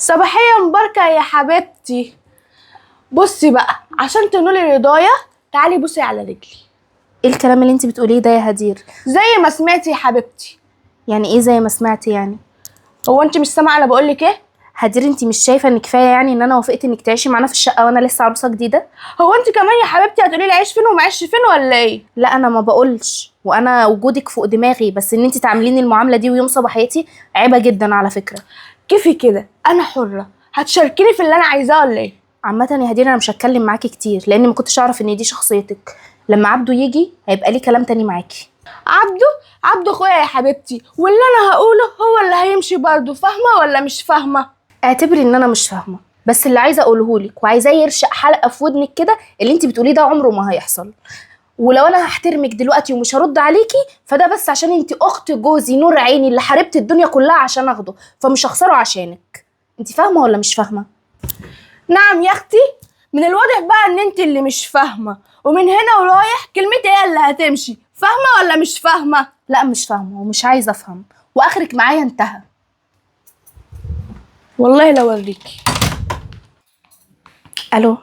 صباحية مباركة يا حبيبتي. بصي بقى عشان تنولي رضايا، تعالي بصي على رجلي. ايه الكلام اللي انت بتقوليه ده يا هدير؟ زي ما سمعتي يا حبيبتي. يعني ايه زي ما سمعتي يعني؟ هو انت مش سامعه انا بقولك ايه؟ هدير انت مش شايفه ان كفايه يعني ان انا وافقت انك تعيشي معانا في الشقه وانا لسه عروسه جديده؟ هو انت كمان يا حبيبتي هتقولي لي عيش فين وما عيش فين ولا ايه؟ لا انا ما بقولش، وانا وجودك فوق دماغي، بس ان انت تعامليني المعامله دي ويوم صباحيتي عيبه جدا على فكره. كيفي كده؟ انا حره، هتشاركيني في اللي انا عايزاه ولا ايه؟ عامه يا هدير انا مش هتكلم معاكي كتير لاني ما كنتش اعرف ان دي شخصيتك. لما عبده يجي هيبقى لي كلام تاني معاكي. عبده اخويا يا حبيبتي، واللي انا هقوله هو اللي هيمشي برضه. فاهمه ولا مش فاهمه؟ اعتبري ان انا مش فاهمه، بس اللي عايزه اقوله لك وعايزاه يرشق حلقه في ودنك كده، اللي انت بتقوليه ده عمره ما هيحصل. ولو انا هحترمك دلوقتي ومش هرد عليكي فده بس عشان انت اخت جوزي نور عيني اللي حاربت الدنيا كلها عشان اخده، فمش هخسره عشانك. انت فاهمه ولا مش فاهمه؟ نعم يا اختي. من الواضح بقى ان انت اللي مش فاهمه، ومن هنا ورايح كلمتي هي اللي هتمشي. فاهمه ولا مش فاهمه؟ لا مش فاهمه ومش عايزه افهم، واخرك معايا انتهى. والله لو اوريكي. الو.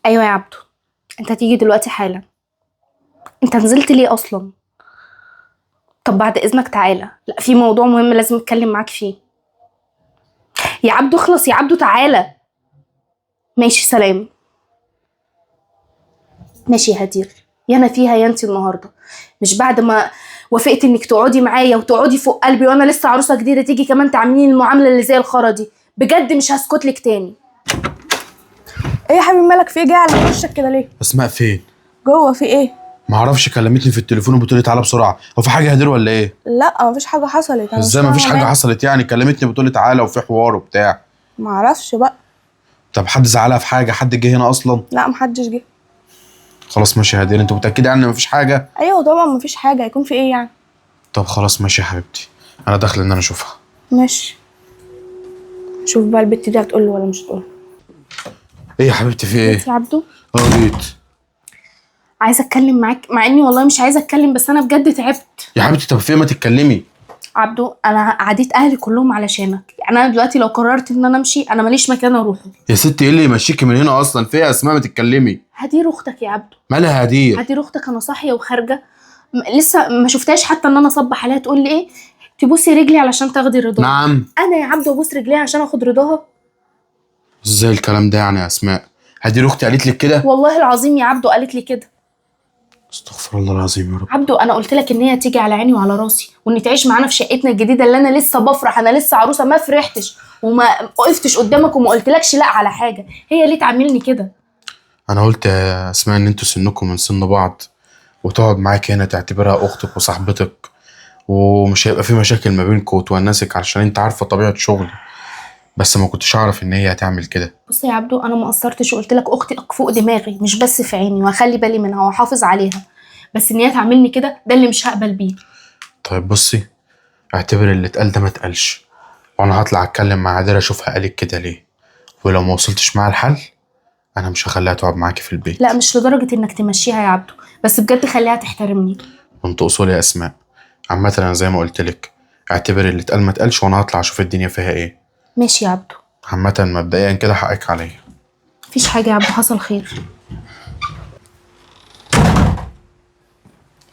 ايوه يا عبدو، انت هتيجي دلوقتي حالا. انت نزلت ليه اصلا؟ طب بعد اذنك تعالى، لا في موضوع مهم لازم اتكلم معاك فيه. يا عبدو اخلص، يا عبدو تعالى. ماشي سلام. ماشي يا هدير، يا انا فيها يا انت النهارده. مش بعد ما وافقت انك تقعدي معايا وتقعدي فوق قلبي وانا لسه عروسه جديده تيجي كمان تعامليني المعامله اللي زي الخرا دي؟ بجد مش هسكت لك تاني. ايه يا حبيبي مالك؟ في ايه؟ جاي على وشك كده ليه؟ اسماء فين؟ جوه. في ايه؟ ما اعرفش، كلمتني في التليفون وبتقولي تعالى بسرعه. هو في حاجه يا هدير ولا ايه؟ لا مفيش حاجه حصلت. انا ازاي ما فيش حاجه حصلت يعني؟ كلمتني بتقولي تعالى وفي حوار وبتاع. ما اعرفش بقى. طب حد زعلها في حاجه؟ حد جه هنا اصلا؟ لا محدش جه. خلاص ماشي يا هدير، انت متاكده يعني ان مفيش حاجه؟ ايوه طبعا مفيش حاجه، هيكون في ايه يعني؟ طب خلاص ماشي يا حبيبتي، انا داخل ان انا اشوفها. ماشي. شوف بقى البت دي هتقول له ولا مش هتقول. ايه يا حبيبتي في ايه؟ يا عبدو جيت. عايزه اتكلم معاك مع اني والله مش عايزه اتكلم، بس انا بجد تعبت. يا حبيبتي طب في إيه؟ ما تتكلمي. عبدو انا عديت اهلي كلهم علشانك، يعني انا دلوقتي لو قررت ان انا امشي انا ماليش مكان اروحه. يا ستي ايه اللي يمشيكي من هنا اصلا؟ في ايه يا اسماء؟ ما تتكلمي. هدير اختك يا عبدو. مالها هدير؟ هدير اختك، انا صاحيه وخارجه لسه ما شفتهاش حتى ان انا اصبح عليها تقول لي ايه؟ تبوسي رجلي علشان تاخدي رضاها. نعم. انا يا عبدو ابوس رجليها عشان اخد رضاها؟ ازاي الكلام ده يعني يا اسماء؟ هدير اختي قالت لك كده؟ والله العظيم يا عبدو قالت لي كده. استغفر الله العظيم يا رب. عبدو انا قلت لك ان هي تيجي على عيني وعلى راسي، وان تعيش معانا في شقتنا الجديده اللي انا لسه بفرح، انا لسه عروسه ما فرحتش وما وقفتش قدامك وما قلتلكش لا على حاجه. هي ليه تعاملني كده؟ انا قلت يا اسماء ان انتوا سنكم من سن بعض، وتقعد معاك هنا تعتبرها اختك وصاحبتك، ومش هيبقى في مشاكل ما بينكم وتونسك علشان انت عارفه طبيعه شغلي. بس ما كنتش اعرف ان هي هتعمل كده. بص يا عبدو انا ما قصرتش وقلت لك اختي فوق دماغي مش بس في عيني، وهخلي بالي منها واحافظ عليها، بس ان هي تعاملني كده ده اللي مش هقبل بيه. طيب بصي، اعتبر اللي اتقال ده ما اتقالش، وانا هطلع اتكلم مع عادل اشوفها قالت كده ليه، ولو ما وصلتش معاها الحل انا مش هخليها تقعد معاكي في البيت. لا مش لدرجه انك تمشيها يا عبدو، بس بجد خليها تحترمني. كنت اصول يا اسماء. عامه انا زي ما قلت لك، اعتبر اللي اتقال ما اتقالش، وانا هطلع اشوف الدنيا فيها ايه. ماشي يا عبدو. عامه مبدئيا كده حقك عليا. مفيش حاجه يا عبدو، حصل خير.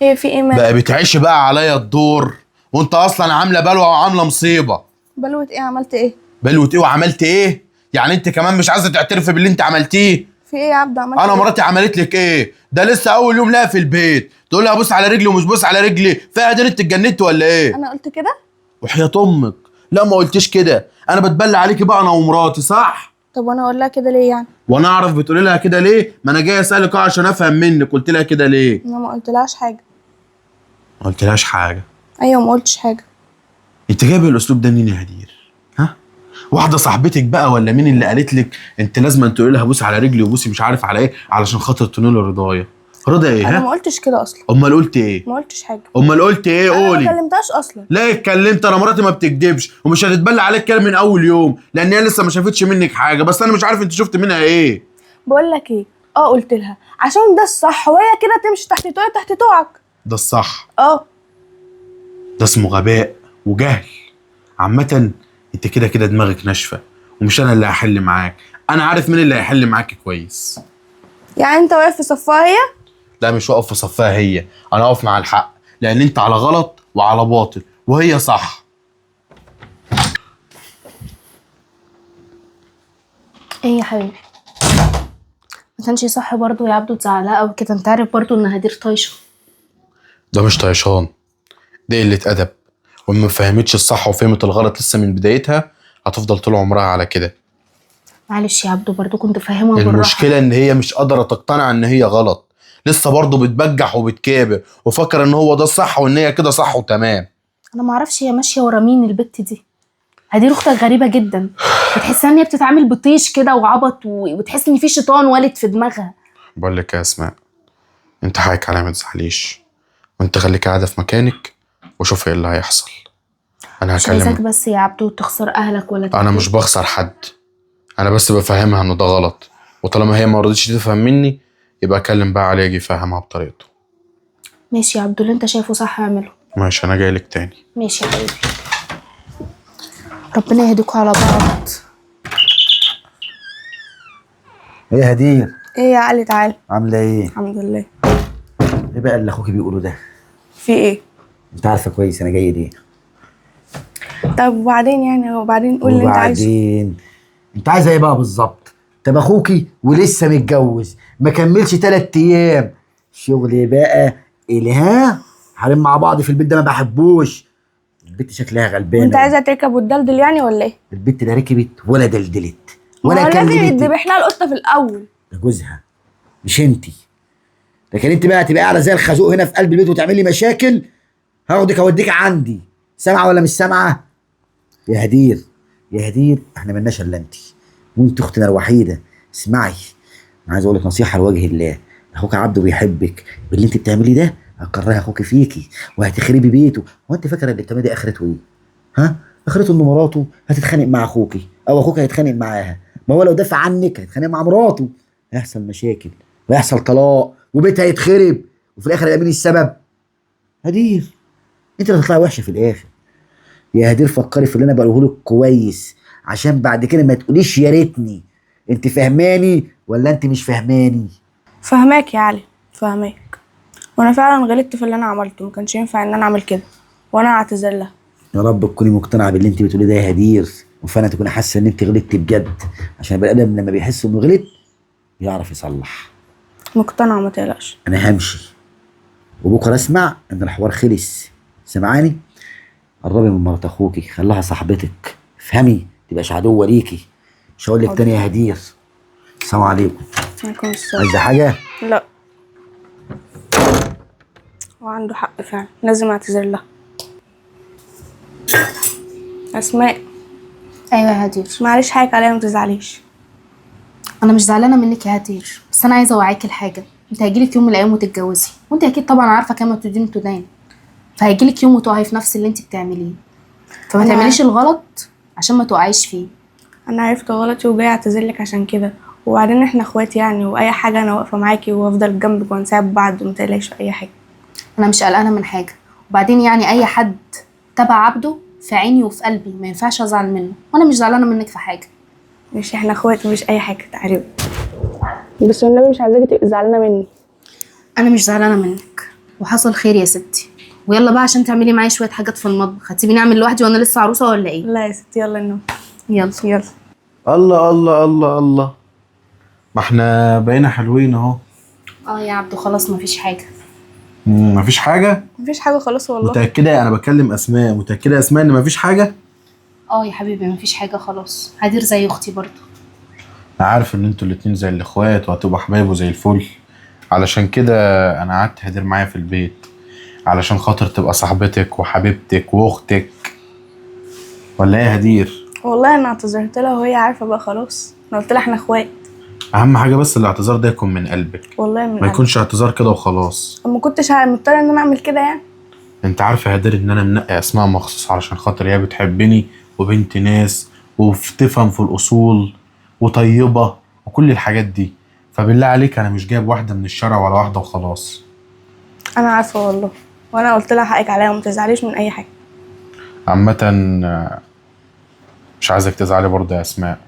هي في ايه مالك؟ بقى بتعيشي بقى عليا الدور، وانت اصلا عامله بلوه وعامله مصيبه. بلوة ايه؟ عملت ايه؟ بلوه ايه وعملت ايه؟ يعني انت كمان مش عايزه تعترفي باللي انت عملتيه؟ في ايه يا عبد؟ عملت انا ايه؟ مراتي عملت لك ايه؟ ده لسه اول يوم لها في البيت تقول لي ابوس على رجلي ومش بوس على رجلي، فيها دي انت اتجننت ولا ايه؟ انا قلت كده؟ وحياة امك لا ما قلتش كده، انا بتبلى عليكي بقى انا ومراتي صح؟ طب وانا اقول لها كده ليه يعني؟ وانا اعرف بتقولي لها كده ليه؟ ما انا جاي اسالك عشان افهم منك، قلت لها كده ليه؟ انا ما قلتلهاش حاجه. ما قلتلهاش حاجه؟ ايوه ما قلتش حاجه. انت جايبه الاسلوب ده منين يا هدير؟ ها؟ واحده صاحبتك بقى ولا مين اللي قالت لك انت لازم تقولي لها بوسي على رجلي وبوسي مش عارف على ايه علشان خاطر تنولي رضايا؟ رضا ايه؟ انا ما ها؟ قلتش كده اصلا. امال قلت ايه؟ ما قلتش حاجه. امال قلت ايه؟ انا قولي. ما كلمتهاش اصلا. لا اتكلمت، انا مراتي ما بتكدبش ومش هتتبلى عليك كلام من اول يوم، لان هي لسه ما شافتش منك حاجه، بس انا مش عارف انت شفت منها ايه. بقول لك ايه، قلت لها عشان ده الصح، وهي كده تمشي تحت طوعي تحت طوعك. ده الصح. اه ده اسمه غباء وجهل. عامه انت كده كده دماغك ناشفه، ومش انا اللي هحل معاك، انا عارف مين اللي هيحل معاك كويس. يعني انت واقف في صفها هي؟ لا مش واقف في صفها هي، انا واقف مع الحق، لان انت على غلط وعلى باطل وهي صح. ايه يا حبيبي؟ ما كانش صح برضه يا عبدو تزعلها او كده؟ انت عارف برضه ان هدير طايشه. ده مش طيشان، دي قلة أدب، وما فهمتش الصح وفهمت الغلط لسه من بدايتها هتفضل طول عمرها على كده. معلش يا عبدو برضه كنت فاهمها بالراحه. المشكلة إن هي مش قادرة تقتنع إن هي غلط، لسه برضه بتبجح وبتكابر وفكر إن هو ده الصح وإن هي كده صح وتمام. انا ما اعرفش هي ماشيه ورا مين البت دي. هدير اختك غريبه جدا، بتحسها ان هي بتتعامل بطيش كده وعبط وتحس ان في شيطان والد في دماغها. بقول لك يا أسماء، أنت حقك عليا ما تزعليش، وأنت خليك قاعدة في مكانك وشوف إيه اللي هيحصل. أنا مش عايزاك هكلمك. بس يا عبدو تخسر اهلك ولا أنا مش بخسر حد، أنا بس بفهمها إنه ده غلط، وطالما هي ما رضتش تفهم مني يبقى أكلم بقى عليه يجي يفهمها بطريقته. ماشي يا عبدو، اللي انت شايفه صح اعمله. ماشي أنا جايلك تاني. ماشي يا حبيبي، ربنا يهديكوا على بعض. ايه يا هدير؟ ايه يا علي تعالى. عامله ايه؟ الحمد لله. ايه بقى اللي اخوكي بيقوله ده؟ في ايه؟ انت عارفه كويس انا جاي ليه. طب وبعدين يعني، وبعدين قول اللي انت عايزه. وبعدين انت عايزه ايه بقى بالظبط؟ طب اخوكي ولسه متجوز ما كملش 3 ايام، شغل بقى الها حريم مع بعض في البيت ده ما بحبوش. البت شكلها غلبانه. وانت عايزها تركب وتدلدل يعني ولا ايه؟ البت لا ركبت ولا دلدلت ما ولا هو لازم كلمت. يتذبح لها القطه في الاول. ده جوزها مش انتي. لكن انت بقى تبقى قاعده زي الخازوق هنا في قلب البيت وتعملي مشاكل، هاخدك اوديك عندي. سامعه ولا مش سامعه؟ يا هدير يا هدير، احنا ملناش الا انت، وانت اختنا الوحيده. اسمعي، انا عايز اقول لك نصيحه لوجه الله، اخوك عبده بيحبك، باللي انت بتعمليه ده هتكره اخوك فيكي وهتخربي بيته. هو انت فاكره اللي بتعملي دي اخرته ايه؟ ها؟ اخرته ان مراته هتتخانق مع اخوكي او اخوك هيتخانق معاها. ما هو لو دافع عنك هيتخانق مع مراته، هيحصل مشاكل ويحصل طلاق وبيتها يتخرب، وفي الاخر يبقى مين السبب؟ هدير، انت اللي هتطلعي وحشه في الاخر. يا هدير فكري في اللي انا بقوله لك كويس، عشان بعد كده ما تقوليش يا ريتني. انت فهماني ولا انت مش فهماني؟ فهماك يا علي، فهماك، وانا فعلا غلطت في اللي انا عملته، ما كانش ينفع ان انا اعمل كده، وانا اعتذر لها. يا رب تكوني مقتنعه باللي انت بتقوليه ده يا هدير، وفعلا تكوني حاسه ان انت غلطتي بجد، عشان البني ادم لما بيحس انه غلط يعرف يصلح. مقتنعه ما تقلقش. انا همشي وبكره اسمع ان الحوار خلص. سمعاني؟ قربي من مرات اخوكي، خليها صاحبتك، افهمي تبقاش عدوه ليكي. مش هقول لك تاني يا هدير. السلام عليكم. عليكم السلام. عايزه حاجه؟ لا، وعنده حق فعلا، لازم اعتذر لها. اسماء، ايوه يا هدير. معلش حقك عليا، ما تزعليش. انا مش زعلانه منك يا هدير، بس انا عايزه اوعيكي الحاجه. انت هيجيلك يوم من الايام وتتجوزي، وانت اكيد طبعا عارفه كما تدين تدان، فهيجيلك يوم وتقعي في نفس اللي انت بتعمليه، فما تعمليش الغلط عشان ما تقعيش فيه. انا عرفت غلطي وجاي اعتذر لك عشان كده، وبعدين احنا اخوات يعني، واي حاجه انا واقفه معاكي وافضل جنبك ونساعد بعض، وما تقلقيش في اي حاجه. انا مش قلقانه من حاجه، وبعدين يعني اي حد تبع عبده في عيني وفي قلبي ما ينفعش ازعل منه، وانا مش زعلانه منك في حاجه. مش احنا اخوات مش اي حاجه، تعالي بس والنبي مش عايزاكي تبقي زعلانه مني. انا مش زعلانه منك، وحصل خير يا ستي. ويلا بقى عشان تعملي معايا شويه حاجات في المطبخ. هتسيبيني اعمل لوحدي وانا لسه عروسه ولا ايه؟ لا يا ستي، يلا النوم. يلا يلا. الله الله الله الله، ما احنا بقينا حلوين اهو. يا عبدو خلاص مفيش حاجه. مفيش حاجة؟ مفيش حاجه خلاص والله. متأكدة؟ انا بكلم اسماء، متأكدة يا اسماء ان مفيش حاجة؟ يا حبيبي مفيش حاجه خلاص. هدير زي اختي برضو. انا عارف ان انتوا الاتنين زي الاخوات وهتبقوا حبايب وزي الفل، علشان كده انا قعدت هدير معايا في البيت علشان خاطر تبقى صاحبتك وحبيبتك واختك. ولا ايه يا هدير؟ والله انا اعتذرت لها وهي عارفه بقى خلاص، انا قلت لها احنا اخوات. اهم حاجة بس الاعتذار ده يكون من قلبك، والله من ما يكونش اعتذار كده وخلاص. ما كنتش مضطره ان انا اعمل كده يعني. انت عارف يا هدير ان انا منقي اسماء مخصوص علشان خاطر هي بتحبني وبنت ناس وبتفهم في الاصول وطيبة وكل الحاجات دي، فبالله عليك انا مش جايب واحدة من الشارع ولا واحدة وخلاص. انا عارفه والله، وانا قلت لها حقك عليا وما تزعليش من اي حاجه. عامة مش عايزك تزعلي برضه يا اسماء،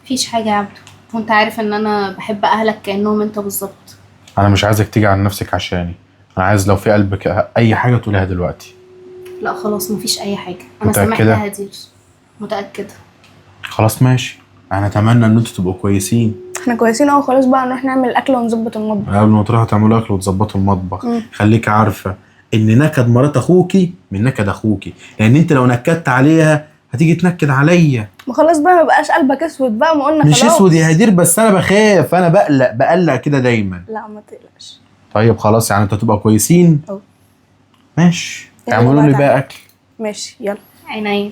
مفيش حاجه يا عبدو، وانت عارف ان انا بحب اهلك كانهم انت بالظبط. انا مش عايزك تيجي على نفسك عشاني، انا عايز لو في قلبك اي حاجه تقولها دلوقتي. لا خلاص مفيش اي حاجه، انا متأكدة؟ سامحت يا هدير. متاكده. خلاص ماشي، انا اتمنى ان انتوا تبقوا كويسين احنا كويسين اهو، خلاص بقى نروح نعمل الاكل ونظبط المطبخ. قبل ما تروحوا تعملوا اكل وتظبطوا المطبخ. خليك عارفه ان نكد مرات اخوكي من نكد اخوكي، لان انت لو نكدت عليها هتيجي تنكد عليا. ما خلاص بقى، ما بقاش قلبك اسود بقى، ما قلنا مش خلاص. اسود يا هدير، بس انا بخاف، انا بقلق كده دايما. لا ما تقلقش. طيب خلاص، يعني انتوا تبقوا كويسين. أه. ماشي، يلا اعملوا بقى لي تعالى. بقى اكل. ماشي يلا. عينيا.